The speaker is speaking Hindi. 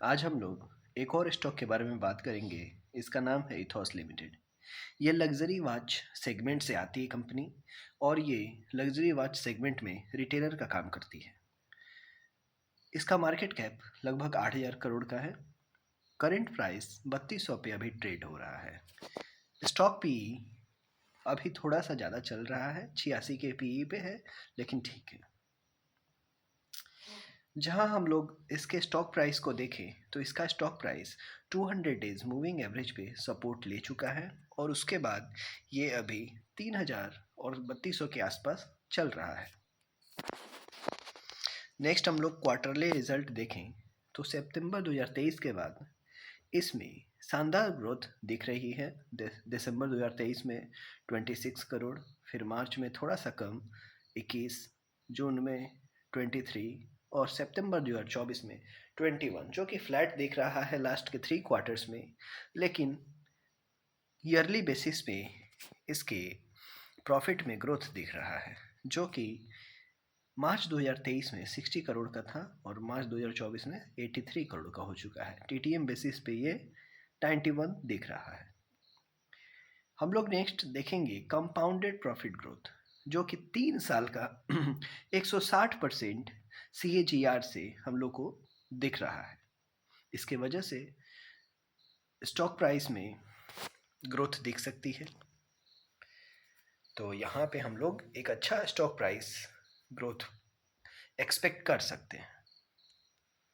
आज हम लोग एक और स्टॉक के बारे में बात करेंगे। इसका नाम है इथॉस लिमिटेड। ये लग्जरी वॉच सेगमेंट से आती है कंपनी, और ये लग्जरी वॉच सेगमेंट में रिटेलर का काम करती है। इसका मार्केट कैप लगभग 8,000 करोड़ का है। करंट प्राइस 3200 पे अभी ट्रेड हो रहा है। स्टॉक पीई अभी थोड़ा सा ज़्यादा चल रहा है, 86 के पीई पे है, लेकिन ठीक है। जहां हम लोग इसके स्टॉक प्राइस को देखें तो इसका stock price 200 days moving average पे सपोर्ट ले चुका है, और उसके बाद ये अभी 3000 और 3200 के आसपास चल रहा है। नेक्स्ट हम लोग क्वार्टरली रिजल्ट देखें तो सितंबर 2023 के बाद इसमें शानदार ग्रोथ दिख रही है। दिसंबर 2023 में 26 करोड़, फिर मार्च में थोड़ा सा कम 21, जून में 23 और सितंबर 2024 में 21, जो कि फ्लैट दिख रहा है लास्ट के 3 क्वार्टर्स में। लेकिन ईयरली बेसिस पे इसके प्रॉफिट में ग्रोथ दिख रहा है, जो कि मार्च 2023 में 60 करोड़ का था और मार्च 2024 में 83 करोड़ का हो चुका है। टीटीएम बेसिस पे ये 91 दिख रहा है। हम लोग नेक्स्ट देखेंगे कंपाउंडेड प्रॉफिट ग्रोथ, जो कि 3 साल का 160% CAGR से हम लोग को दिख रहा है। इसके वजह से स्टॉक प्राइस में ग्रोथ दिख सकती है। तो यहाँ पे हम लोग एक अच्छा स्टॉक प्राइस ग्रोथ एक्सपेक्ट कर सकते हैं।